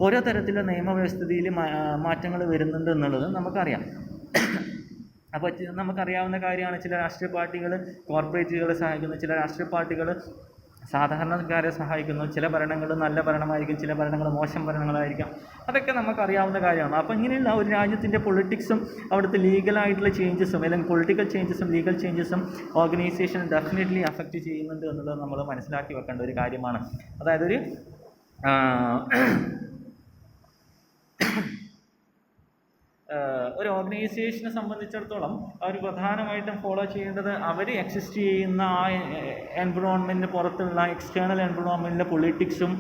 ഓരോ തരത്തിലുള്ള നിയമവ്യവസ്ഥയിൽ മാറ്റങ്ങൾ വരുന്നുണ്ട് എന്നുള്ളത് നമുക്കറിയാം. അപ്പോൾ നമുക്കറിയാവുന്ന കാര്യമാണ്, ചില രാഷ്ട്രീയ പാർട്ടികൾ കോർപ്പറേറ്റുകളെ സഹായിക്കുന്നു, ചില രാഷ്ട്രീയ പാർട്ടികൾ സാധാരണക്കാരെ സഹായിക്കുന്നു. ചില ഭരണങ്ങൾ നല്ല ഭരണമായിരിക്കും, ചില ഭരണങ്ങൾ മോശം ഭരണങ്ങളായിരിക്കാം. അതൊക്കെ നമുക്കറിയാവുന്ന കാര്യമാണ്. അപ്പോൾ ഇങ്ങനെയുള്ള ഒരു രാജ്യത്തിൻ്റെ പൊളിറ്റിക്സും അവിടുത്തെ ലീഗലായിട്ടുള്ള ചേഞ്ചസും അല്ലെങ്കിൽ പൊളിറ്റിക്കൽ ചേഞ്ചസും ലീഗൽ ചേഞ്ചസും ഓർഗനൈസേഷൻ ഡെഫിനറ്റ്ലി അഫക്റ്റ് ചെയ്യുന്നുണ്ട് എന്നുള്ളത് നമ്മൾ മനസ്സിലാക്കി വെക്കേണ്ട ഒരു കാര്യമാണ്. അതായത് ഒരു ഓർഗനൈസേഷനെ സംബന്ധിച്ചിടത്തോളം അവർ പ്രധാനമായിട്ടും ഫോളോ ചെയ്യേണ്ടത് അവർ എക്സിസ്റ്റ് ചെയ്യുന്ന ആ എൻവിറോൺമെൻറ്റിന് പുറത്തുള്ള എക്സ്റ്റേണൽ എൻവിറോൺമെൻറ്റിലെ പൊളിറ്റിക്സും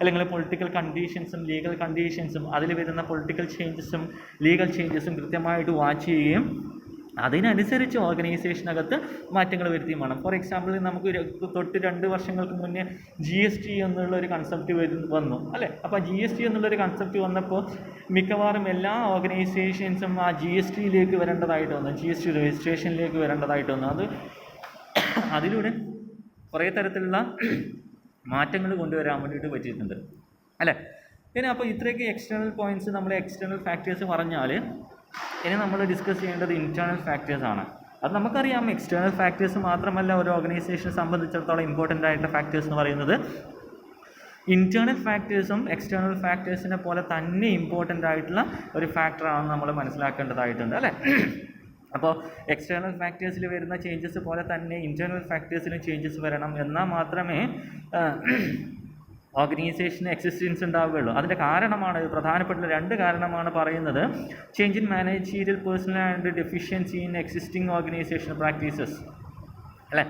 അല്ലെങ്കിൽ പൊളിറ്റിക്കൽ കണ്ടീഷൻസും ലീഗൽ കണ്ടീഷൻസും അതിൽ വരുന്ന പൊളിറ്റിക്കൽ ചേഞ്ചസും ലീഗൽ ചേഞ്ചസും കൃത്യമായിട്ട് വാച്ച് ചെയ്യുകയും അതിനനുസരിച്ച് ഓർഗനൈസേഷനകത്ത് മാറ്റങ്ങൾ വരുത്തിയും വേണം. ഫോർ എക്സാമ്പിൾ നമുക്ക് തൊട്ട് 2 വർഷങ്ങൾക്ക് മുന്നേ GST എന്നുള്ളൊരു കൺസെപ്റ്റ് വന്നു അല്ലേ. അപ്പോൾ GST എന്നുള്ളൊരു കൺസെപ്റ്റ് വന്നപ്പോൾ മിക്കവാറും എല്ലാ ഓർഗനൈസേഷൻസും ആ GSTയിലേക്ക് വരേണ്ടതായിട്ട് വന്നു, GST രജിസ്ട്രേഷനിലേക്ക് വരേണ്ടതായിട്ട് വന്നു. അതിലൂടെ കുറേ തരത്തിലുള്ള മാറ്റങ്ങൾ കൊണ്ടുവരാൻ വേണ്ടിയിട്ട് പറ്റിയിട്ടുണ്ട് അല്ലേ. പിന്നെ അപ്പോൾ ഇത്രയൊക്കെ എക്സ്റ്റേണൽ പോയിൻറ്റ്സ്, നമ്മൾ എക്സ്റ്റേണൽ ഫാക്ടേഴ്സ് പറഞ്ഞാൽ ഇനി നമ്മൾ ഡിസ്കസ് ചെയ്യേണ്ടത് ഇൻറ്റേർണൽ ഫാക്ടേഴ്സാണ്. അത് നമുക്കറിയാം, എക്സ്റ്റേണൽ ഫാക്ടേഴ്സ് മാത്രമല്ല ഒരു ഓർഗനൈസേഷനെ സംബന്ധിച്ചിടത്തോളം ഇമ്പോർട്ടൻ്റ് ആയിട്ടുള്ള ഫാക്ടേഴ്സ് എന്ന് പറയുന്നത്. ഇൻറ്റേർണൽ ഫാക്ടേഴ്സും എക്സ്റ്റേണൽ ഫാക്ടേഴ്സിനെ പോലെ തന്നെ ഇമ്പോർട്ടൻ്റ് ആയിട്ടുള്ള ഒരു ഫാക്ടറാണെന്ന് നമ്മൾ മനസ്സിലാക്കേണ്ടതായിട്ടുണ്ട് അല്ലേ. അപ്പോൾ എക്സ്റ്റേണൽ ഫാക്ടേഴ്സിൽ വരുന്ന ചേഞ്ചസ് പോലെ തന്നെ ഇൻറ്റേർണൽ ഫാക്ടേഴ്സിലും ചേഞ്ചസ് വരണം, എന്നാൽ മാത്രമേ ഓർഗനൈസേഷന് എക്സിസ്റ്റൻസ് ഉണ്ടാവുകയുള്ളൂ. അതിൻ്റെ കാരണമാണ്, പ്രധാനപ്പെട്ട 2 കാരണമാണ് പറയുന്നത്. Change in managerial personal and deficiency in existing organisation practices അല്ലേ.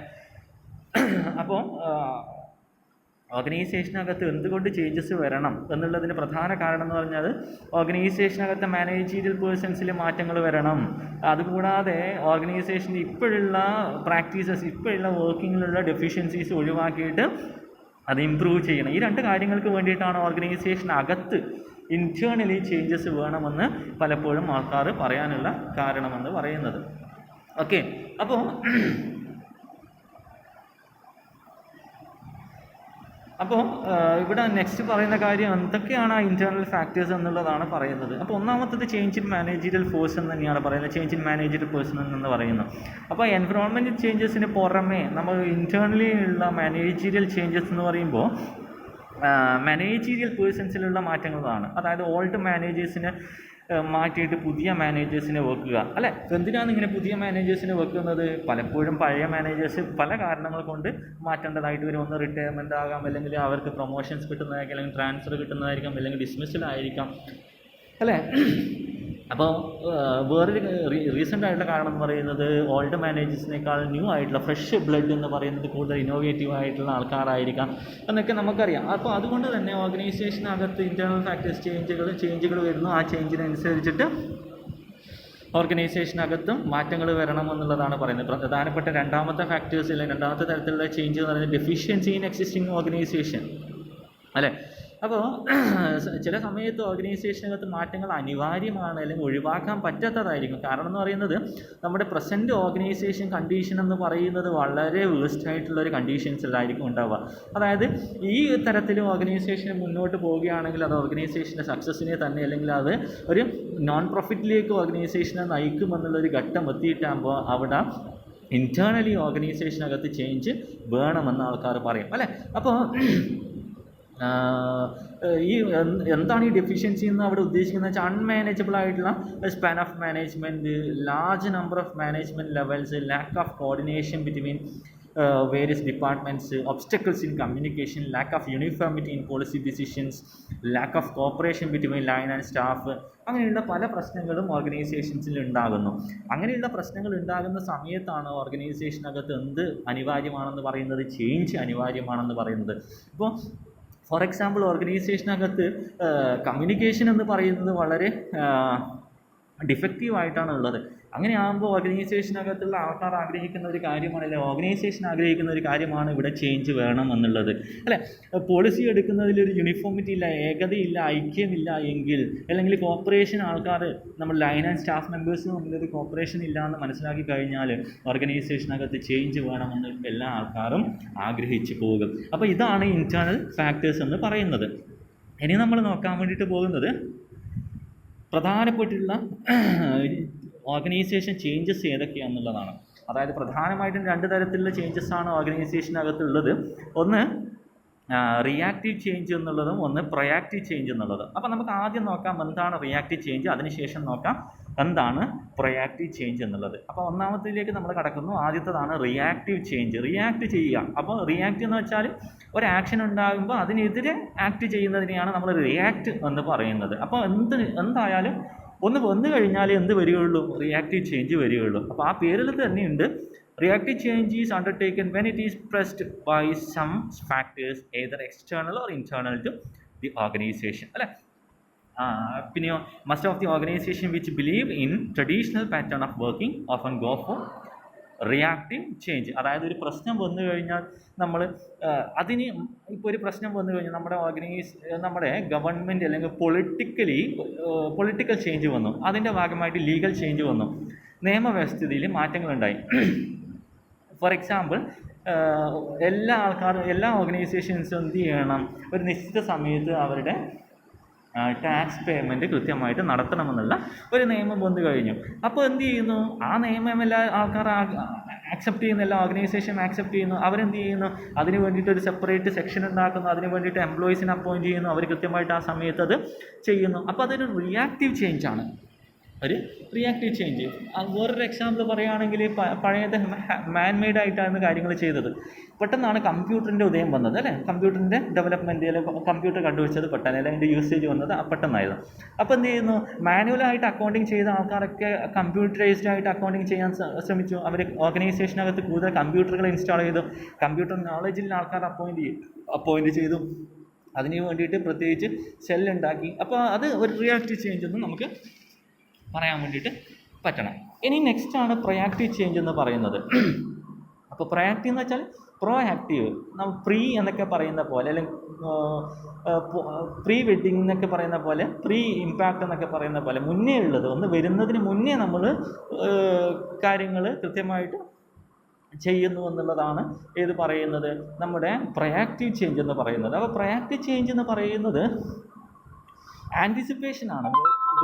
അപ്പോൾ ഓർഗനൈസേഷനകത്ത് എന്തുകൊണ്ട് ചേഞ്ചസ് വരണം എന്നുള്ളതിന് പ്രധാന കാരണം എന്ന് പറഞ്ഞാൽ ഓർഗനൈസേഷനകത്തെ മാനേജീരിയൽ പേഴ്സൺസിൽ മാറ്റങ്ങൾ വരണം. അതുകൂടാതെ ഓർഗനൈസേഷൻ്റെ ഇപ്പോഴുള്ള പ്രാക്ടീസസ്, ഇപ്പോഴുള്ള വർക്കിങ്ങിലുള്ള ഡെഫിഷ്യൻസീസ് ഒഴിവാക്കിയിട്ട് അത് ഇമ്പ്രൂവ് ചെയ്യണം. ഈ 2 കാര്യങ്ങൾക്ക് വേണ്ടിയിട്ടാണ് ഓർഗനൈസേഷനകത്ത് ഇൻറ്റേർണലി ചേഞ്ചസ് വേണമെന്ന് പലപ്പോഴും ആൾക്കാർ പറയാനുള്ള കാരണമെന്ന് പറയുന്നത്. ഓക്കെ, അപ്പോൾ ഇവിടെ നെക്സ്റ്റ് പറയുന്ന കാര്യം എന്തൊക്കെയാണ് ആ ഇൻറ്റേർണൽ ഫാക്ടേഴ്സ് എന്നുള്ളതാണ് പറയുന്നത്. അപ്പോൾ ഒന്നാമത്തത് ചേഞ്ച് ഇൻ മാനേജീരിയൽ ഫോഴ്സ് എന്ന് തന്നെയാണ് പറയുന്നത്, ചേഞ്ച് ഇൻ മാനേജീരിയൽ പേഴ്സൺ എന്ന് പറയുന്നത്. അപ്പോൾ എൻവറോൺമെൻറ്റൽ ചേഞ്ചസിന് പുറമേ നമ്മൾ ഇൻറ്റേർണലി ഉള്ള മാനേജീരിയൽ ചേഞ്ചസ് എന്ന് പറയുമ്പോൾ മാനേജീരിയൽ പേഴ്സൺസിലുള്ള മാറ്റങ്ങളാണ്. അതായത് ഓൾഡ് മാനേജേഴ്സിനെ മാറ്റിയിട്ട് പുതിയ മാനേജേഴ്സിനെ വെക്കുക അല്ലേ. എന്തിനാണ് ഇങ്ങനെ പുതിയ മാനേജേഴ്സിനെ വെക്കുന്നത്? പലപ്പോഴും പഴയ മാനേജേഴ്സ് പല കാരണങ്ങൾ കൊണ്ട് മാറ്റേണ്ടതായിട്ട് വരും. ഒന്ന് റിട്ടയർമെൻ്റ് ആകാം, അല്ലെങ്കിൽ അവർക്ക് പ്രൊമോഷൻസ് കിട്ടുന്നതായിരിക്കും, അല്ലെങ്കിൽ ട്രാൻസ്ഫർ കിട്ടുന്നതായിരിക്കാം, അല്ലെങ്കിൽ ഡിസ്മിസലായിരിക്കാം അല്ലേ. അപ്പോൾ വേറൊരു റീസെൻ്റ് ആയിട്ടുള്ള കാരണം എന്ന് പറയുന്നത് ഓൾഡ് മാനേജേഴ്സിനേക്കാൾ ന്യൂ ആയിട്ടുള്ള ഫ്രഷ് ബ്ലഡ് എന്ന് പറയുന്നത് കൂടുതൽ ഇന്നോവേറ്റീവ് ആയിട്ടുള്ള ആൾക്കാരായിരിക്കാം എന്നൊക്കെ നമുക്കറിയാം. അപ്പോൾ അതുകൊണ്ട് തന്നെ ഓർഗനൈസേഷനകത്ത് ഇൻറ്റേർണൽ ഫാക്ടേഴ്സ് ചേഞ്ചുകൾ വരുന്നു. ആ ചേഞ്ചിനനുസരിച്ചിട്ട് ഓർഗനൈസേഷനകത്തും മാറ്റങ്ങൾ വരണം എന്നുള്ളതാണ് പറയുന്നത്. പ്രധാനപ്പെട്ട രണ്ടാമത്തെ ഫാക്ടേഴ്സിൽ രണ്ടാമത്തെ തരത്തിലുള്ള ചേഞ്ച് എന്ന് പറയുന്നത് ഡെഫിഷ്യൻസി ഇൻ എക്സിസ്റ്റിംഗ് ഓർഗനൈസേഷൻ അല്ലേ. അപ്പോൾ ചില സമയത്ത് ഓർഗനൈസേഷനകത്ത് മാറ്റങ്ങൾ അനിവാര്യമാണ്, അല്ലെങ്കിൽ ഒഴിവാക്കാൻ പറ്റാത്തതായിരിക്കും. കാരണം എന്ന് പറയുന്നത് നമ്മുടെ പ്രസൻറ്റ് ഓർഗനൈസേഷൻ കണ്ടീഷൻ എന്ന് പറയുന്നത് വളരെ വേസ്റ്റ് ആയിട്ടുള്ളൊരു കണ്ടീഷൻസിലായിരിക്കും ഉണ്ടാവുക. അതായത് ഈ തരത്തിൽ ഓർഗനൈസേഷൻ മുന്നോട്ട് പോവുകയാണെങ്കിൽ അത് ഓർഗനൈസേഷൻ്റെ സക്സസ്സിനെ തന്നെ, അല്ലെങ്കിൽ അത് ഒരു നോൺ പ്രോഫിറ്റിലേക്ക് ഓർഗനൈസേഷനെ നയിക്കുമെന്നുള്ളൊരു ഘട്ടം എത്തിയിട്ടാകുമ്പോൾ അവിടെ ഇൻറ്റേർണലി ഓർഗനൈസേഷനകത്ത് ചേഞ്ച് വേണമെന്ന് ആൾക്കാർ പറയും അല്ലേ. അപ്പോൾ ഈ എന്താണ് ഈ ഡെഫിഷ്യൻസി എന്ന് അവിടെ ഉദ്ദേശിക്കുന്നത് വെച്ചാൽ അൺമാനേജബിൾ ആയിട്ടുള്ള span of management, large number of management levels, lack of coordination between various departments, obstacles in communication, lack of uniformity in policy decisions, lack of cooperation between line and staff, അങ്ങനെയുള്ള പല പ്രശ്നങ്ങളും ഓർഗനൈസേഷൻസിൽ ഉണ്ടാകുന്നു. അങ്ങനെയുള്ള പ്രശ്നങ്ങൾ ഉണ്ടാകുന്ന സമയത്താണ് ഓർഗനൈസേഷനകത്ത് എന്ത് അനിവാര്യമാണെന്ന് പറയുന്നത്, ചേഞ്ച് അനിവാര്യമാണെന്ന് പറയുന്നത്. ഇപ്പോൾ ഫോർ എക്സാമ്പിൾ ഓർഗനൈസേഷനകത്ത് കമ്മ്യൂണിക്കേഷൻ എന്ന് പറയുന്നത് വളരെ ഡിഫക്റ്റീവായിട്ടാണ് ഉള്ളത്. അങ്ങനെ ആകുമ്പോൾ ഓർഗനൈസേഷനകത്തുള്ള ആൾക്കാർ ആഗ്രഹിക്കുന്ന ഒരു കാര്യമാണ്, അല്ലെങ്കിൽ ഓർഗനൈസേഷൻ ആഗ്രഹിക്കുന്ന ഒരു കാര്യമാണ് ഇവിടെ ചേഞ്ച് വേണം എന്നുള്ളത് അല്ലേ. പോളിസി എടുക്കുന്നതിലൊരു യൂണിഫോമിറ്റി ഇല്ല, ഏകതയില്ല, ഐക്യമില്ല എങ്കിൽ, അല്ലെങ്കിൽ കോപ്പറേഷൻ ആൾക്കാർ നമ്മൾ ലൈൻ ആൻഡ് സ്റ്റാഫ് മെമ്പേഴ്സ് തമ്മിലൊരു കോപ്പറേഷൻ ഇല്ല എന്ന് മനസ്സിലാക്കി കഴിഞ്ഞാൽ ഓർഗനൈസേഷനകത്ത് ചേഞ്ച് വേണമെന്ന് എല്ലാ ആൾക്കാരും ആഗ്രഹിച്ചു പോകും. അപ്പോൾ ഇതാണ് ഇൻറ്റേർണൽ ഫാക്ടേഴ്സ് എന്ന് പറയുന്നത്. ഇനി നമ്മൾ നോക്കാൻ വേണ്ടിയിട്ട് പോകുന്നത് പ്രധാനപ്പെട്ടുള്ള ഓർഗനൈസേഷൻ ചേഞ്ചസ് ഏതൊക്കെയാണെന്നുള്ളതാണ്. അതായത് പ്രധാനമായിട്ടും 2 തരത്തിലുള്ള ചേഞ്ചസാണ് ഓർഗനൈസേഷനകത്തുള്ളത്. ഒന്ന് റിയാക്റ്റീവ് ചേഞ്ച് എന്നുള്ളതും ഒന്ന് പ്രൊയാക്റ്റീവ് ചേഞ്ച് എന്നുള്ളതും. അപ്പോൾ നമുക്ക് ആദ്യം നോക്കാം എന്താണ് റിയാക്റ്റീവ് ചേഞ്ച്, അതിനുശേഷം നോക്കാം എന്താണ് പ്രൊയാക്റ്റീവ് ചേഞ്ച് എന്നുള്ളത്. അപ്പോൾ ഒന്നാമത്തിലേക്ക് നമ്മൾ കടക്കുന്നു. ആദ്യത്തേതാണ് റിയാക്റ്റീവ് ചേഞ്ച്, റിയാക്റ്റ് ചെയ്യുക. അപ്പോൾ റിയാക്റ്റ് എന്ന് വെച്ചാൽ ഒരു ആക്ഷൻ ഉണ്ടാകുമ്പോൾ അതിനെതിരെ ആക്ട് ചെയ്യുന്നതിനെയാണ് നമ്മൾ റിയാക്റ്റ് എന്ന് പറയുന്നത്. അപ്പോൾ എന്തായാലും ഒന്ന് വന്നു കഴിഞ്ഞാൽ എന്ത് വരികയുള്ളൂ, റിയാക്റ്റീവ് ചേഞ്ച് വരികയുള്ളൂ. അപ്പോൾ ആ പേരിൽ തന്നെയുണ്ട്, reactive change is undertaken when it is pressed by some factors either external or internal to the organisation അല്ലേ. പിന്നെയോ most of the organisation which believe in traditional pattern of working often go for reactive change. അതായത് ഒരു പ്രശ്നം വന്നു കഴിഞ്ഞാൽ നമ്മൾ അതിന് ഇപ്പോൾ ഒരു പ്രശ്നം വന്നു കഴിഞ്ഞാൽ നമ്മുടെ ഗവൺമെൻറ് അല്ലെങ്കിൽ പൊളിറ്റിക്കൽ ചേഞ്ച് വന്നു, അതിൻ്റെ ഭാഗമായിട്ട് ലീഗൽ ചേഞ്ച് വന്നു, നിയമവ്യവസ്ഥിതിയിൽ മാറ്റങ്ങളുണ്ടായി. ഫോർ എക്സാമ്പിൾ, എല്ലാ ഓർഗനൈസേഷൻസും എന്ത് ചെയ്യണം, ഒരു നിശ്ചിത സമയത്ത് അവരുടെ ടാക്സ് പേയ്മെൻറ്റ് കൃത്യമായിട്ട് നടത്തണമെന്നുള്ള ഒരു നിയമം വന്നു കഴിഞ്ഞു. അപ്പോൾ എന്ത് ചെയ്യുന്നു, ആ നിയമം എല്ലാ ആൾക്കാർ ആക്സെപ്റ്റ് ചെയ്യുന്നു, എല്ലാ ഓർഗനൈസേഷൻ ആക്സെപ്റ്റ് ചെയ്യുന്നു. അവരെന്ത് ചെയ്യുന്നു, അതിന് വേണ്ടിയിട്ട് ഒരു സെപ്പറേറ്റ് സെക്ഷൻ ഉണ്ടാക്കുന്നു, അതിന് വേണ്ടിയിട്ട് എംപ്ലോയീസിനെ അപ്പോയിൻറ്റ് ചെയ്യുന്നു, അവർ കൃത്യമായിട്ട് ആ സമയത്ത് അത് ചെയ്യുന്നു. അപ്പോൾ അതൊരു റിയാക്റ്റീവ് ചേഞ്ചാണ്, ഒരു റിയാക്റ്റീവ് ചേഞ്ച്. വേറൊരു എക്സാമ്പിൾ പറയുകയാണെങ്കിൽ, പഴയത് മാൻമെയ്ഡ് ആയിട്ടാണ് കാര്യങ്ങൾ ചെയ്തത്. പെട്ടെന്നാണ് കമ്പ്യൂട്ടറിൻ്റെ ഉദയം വന്നത്, അല്ലേ? കമ്പ്യൂട്ടറിൻ്റെ ഡെവലപ്മെൻറ്റ് അല്ലെങ്കിൽ കമ്പ്യൂട്ടർ കണ്ടുപിടിച്ചത് പെട്ടെന്ന്, അല്ലെങ്കിൽ അതിൻ്റെ യൂസേജ് വന്നത് പെട്ടെന്നായിരുന്നു. അപ്പോൾ എന്ത് ചെയ്യുന്നു, മാനുവലായിട്ട് അക്കൗണ്ടിങ് ചെയ്ത ആൾക്കാരൊക്കെ കമ്പ്യൂട്ടറൈസ്ഡ് ആയിട്ട് അക്കൗണ്ടിങ് ചെയ്യാൻ ശ്രമിച്ചു. അവർ ഓർഗനൈസേഷനകത്ത് കൂടുതൽ കമ്പ്യൂട്ടറുകൾ ഇൻസ്റ്റാൾ ചെയ്തു, കമ്പ്യൂട്ടർ നോളജിലുള്ള ആൾക്കാർ അപ്പോയിൻറ്റ് ചെയ്തു, അതിന് വേണ്ടിയിട്ട് പ്രത്യേകിച്ച് സെല്ലുണ്ടാക്കി. അപ്പോൾ അത് ഒരു റിയാക്റ്റീവ് ചേഞ്ച് ഒന്നും നമുക്ക് പറയാൻ വേണ്ടിയിട്ട് പറ്റണം. ഇനി നെക്സ്റ്റാണ് പ്രൊയാക്റ്റീവ് ചേഞ്ച് എന്ന് പറയുന്നത്. അപ്പോൾ പ്രൊയാക്റ്റീവ് എന്ന് വെച്ചാൽ പ്രോ ആക്റ്റീവ്, നമ്മൾ പ്രീ എന്നൊക്കെ പറയുന്ന പോലെ, അല്ലെങ്കിൽ പ്രീ വെഡ്ഡിങ് എന്നൊക്കെ പറയുന്ന പോലെ, പ്രീ ഇമ്പാക്റ്റ് എന്നൊക്കെ പറയുന്ന പോലെ, മുന്നേ ഉള്ളത്, ഒന്ന് വരുന്നതിന് മുന്നേ നമ്മൾ കാര്യങ്ങൾ കൃത്യമായിട്ട് ചെയ്യുന്നു എന്നുള്ളതാണ് ഏത് പറയുന്നത്, നമ്മുടെ പ്രൊയാക്റ്റീവ് ചേഞ്ച് എന്ന് പറയുന്നത്. അപ്പോൾ പ്രൊയാക്റ്റീവ് ചേഞ്ച് എന്ന് പറയുന്നത് ആൻറ്റിസിപ്പേഷനാണ്.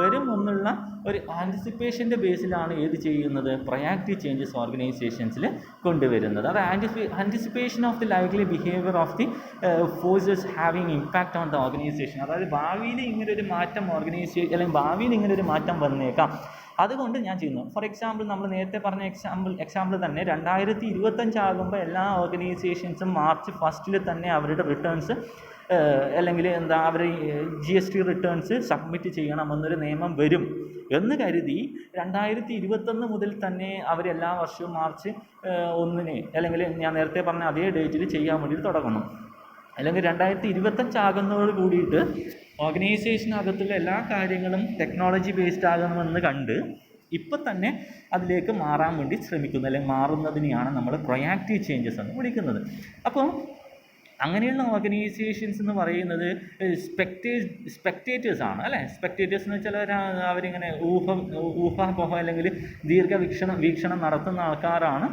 വരും എന്നുള്ള ഒരു ആൻറ്റിസിപ്പേഷൻ്റെ ബേസിലാണ് ഏത് ചെയ്യുന്നത്, പ്രൊയാക്റ്റീവ് ചേഞ്ചസ് ഓർഗനൈസേഷൻസിൽ കൊണ്ടുവരുന്നത്. അത് anticipation of the likely behaviour of the forces having impact on the organisation. അതായത് ഭാവിയിൽ ഇങ്ങനൊരു മാറ്റം അല്ലെങ്കിൽ ഭാവിയിൽ ഇങ്ങനൊരു മാറ്റം വന്നേക്കാം, അതുകൊണ്ട് ഞാൻ ചെയ്യുന്നു. ഫോർ എക്സാമ്പിൾ, നമ്മൾ നേരത്തെ പറഞ്ഞ എക്സാമ്പിൾ തന്നെ 2025 ആകുമ്പോൾ എല്ലാ ഓർഗനൈസേഷൻസും മാർച്ച് 1 തന്നെ അവരുടെ റിട്ടേൺസ് അല്ലെങ്കിൽ അവർ GST റിട്ടേൺസ് സബ്മിറ്റ് ചെയ്യണമെന്നൊരു നിയമം വരും എന്ന് കരുതി 2021 മുതൽ തന്നെ അവരെല്ലാ വർഷവും മാർച്ച് 1 അല്ലെങ്കിൽ ഞാൻ നേരത്തെ പറഞ്ഞ അതേ ഡേറ്റിൽ ചെയ്യാൻ വേണ്ടി തുടങ്ങണം. അല്ലെങ്കിൽ 2025 ആകുന്നതോട് കൂടിയിട്ട് ഓർഗനൈസേഷനകത്തുള്ള എല്ലാ കാര്യങ്ങളും ടെക്നോളജി ബേസ്ഡ് ആകണമെന്ന് കണ്ട് ഇപ്പം തന്നെ അതിലേക്ക് മാറാൻ വേണ്ടി ശ്രമിക്കുന്നു, അല്ലെങ്കിൽ മാറുന്നതിനെയാണ് നമ്മൾ പ്രൊയാക്റ്റീവ് ചേഞ്ചസ് എന്ന് വിളിക്കുന്നത്. അപ്പോൾ അങ്ങനെയുള്ള ഓർഗനൈസേഷൻസ് എന്ന് പറയുന്നത് സ്പെക്ടേറ്റേഴ്സാണ്, അല്ലേ? സ്പെക്ടേറ്റേഴ്സ് എന്ന് വെച്ചാൽ അവരിങ്ങനെ ഊഹാപോഹം അല്ലെങ്കിൽ വീക്ഷണം നടത്തുന്ന ആൾക്കാരാണ്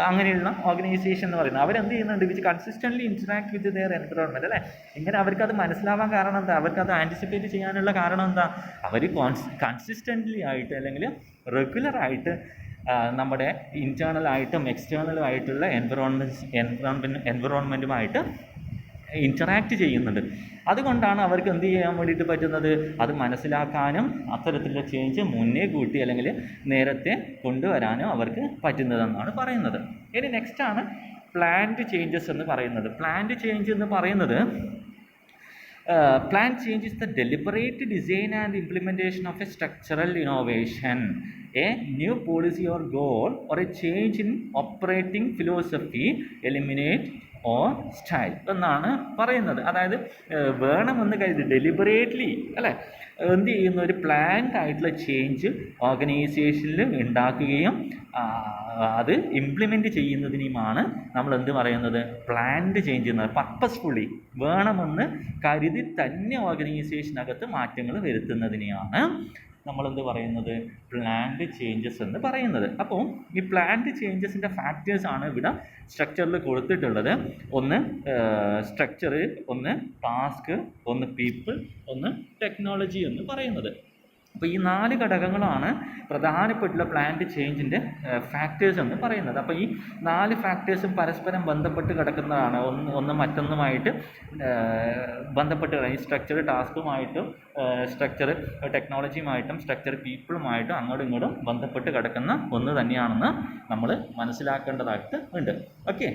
അങ്ങനെയുള്ള ഓർഗനൈസേഷൻ എന്ന് പറയുന്നത്. അവരെന്ത് ചെയ്യുന്നുണ്ട്, which consistently interact with their environment, അല്ലേ? ഇങ്ങനെ അവർക്കത് മനസ്സിലാവാൻ കാരണം എന്താ, അവർക്കത് ആൻറ്റിസിപ്പേറ്റ് ചെയ്യാനുള്ള കാരണം എന്താ, അവർ കൺസിസ്റ്റൻ്റ്ലി ആയിട്ട് അല്ലെങ്കിൽ റെഗുലറായിട്ട് നമ്മുടെ ഇൻറ്റേർണലായിട്ടും എക്സ്റ്റേണലുമായിട്ടുള്ള എൻവറോൺമെൻറ്റുമായിട്ട് ഇൻറ്ററാക്റ്റ് ചെയ്യുന്നുണ്ട്. അതുകൊണ്ടാണ് അവർക്ക് എന്ത് ചെയ്യാൻ വേണ്ടിയിട്ട് പറ്റുന്നത്, അത് മനസ്സിലാക്കാനും അത്തരത്തിലുള്ള ചേഞ്ച് മുന്നേ കൂട്ടി അല്ലെങ്കിൽ നേരത്തെ കൊണ്ടുവരാനും അവർക്ക് പറ്റുന്നതെന്നാണ് പറയുന്നത്. ഇനി നെക്സ്റ്റാണ് പ്ലാൻഡ് ചേഞ്ചസ് എന്ന് പറയുന്നത്. പ്ലാൻഡ് ചേഞ്ച് എന്ന് പറയുന്നത് planned change is the deliberate design and implementation of a structural innovation, a new policy or goal, or a change in operating philosophy, eliminate or style എന്നാണ് പറയുന്നത്. അതായത് വേണമെന്ന് കരുതി ഡെലിബറേറ്റ്ലി, അല്ലേ, എന്ത് ചെയ്യുന്ന ഒരു പ്ലാൻഡ് ആയിട്ടുള്ള ചേഞ്ച് ഓർഗനൈസേഷനിൽ ഉണ്ടാക്കുകയും അത് ഇംപ്ലിമെൻറ്റ് ചെയ്യുന്നതിനുമാണ് നമ്മൾ എന്ത് പറയുന്നത്, പ്ലാൻഡ് ചേഞ്ച് എന്നത്. പർപ്പസ്ഫുള്ളി വേണമെന്ന് കരുതി തന്നെ ഓർഗനൈസേഷനകത്ത് മാറ്റങ്ങൾ വരുത്തുന്നതിനെയാണ് നമ്മളെന്ത് പറയുന്നത്, പ്ലാൻഡ് ചേഞ്ചസ് എന്ന് പറയുന്നത്. അപ്പോൾ ഈ പ്ലാൻഡ് ചേഞ്ചസിൻ്റെ ഫാക്ടേഴ്സാണ് ഇവിടെ സ്ട്രക്ചറിൽ കൊടുത്തിട്ടുള്ളത്. ഒന്ന് സ്ട്രക്ചർ, ഒന്ന് ടാസ്ക്, ഒന്ന് പീപ്പിൾ, ഒന്ന് ടെക്നോളജി എന്ന് പറയുന്നത്. അപ്പോൾ ഈ 4 ഘടകങ്ങളാണ് പ്രധാനപ്പെട്ടുള്ള പ്ലാൻഡ് ചേഞ്ചിൻ്റെ ഫാക്ടേഴ്സ് എന്ന് പറയുന്നത്. അപ്പോൾ ഈ 4 ഫാക്ടേഴ്സും പരസ്പരം ബന്ധപ്പെട്ട് കിടക്കുന്നതാണ്. ഒന്ന് മറ്റൊന്നുമായിട്ട് ബന്ധപ്പെട്ട് ഈ സ്ട്രക്ചർ ടാസ്കുമായിട്ടും സ്ട്രക്ചർ ടെക്നോളജിയുമായിട്ടും സ്ട്രക്ചർ പീപ്പിളുമായിട്ടും അങ്ങോട്ടും ഇങ്ങോട്ടും ബന്ധപ്പെട്ട് കിടക്കുന്ന ഒന്ന് തന്നെയാണെന്ന് നമ്മൾ മനസ്സിലാക്കേണ്ടതായിട്ട് ഉണ്ട്. ഓക്കെ.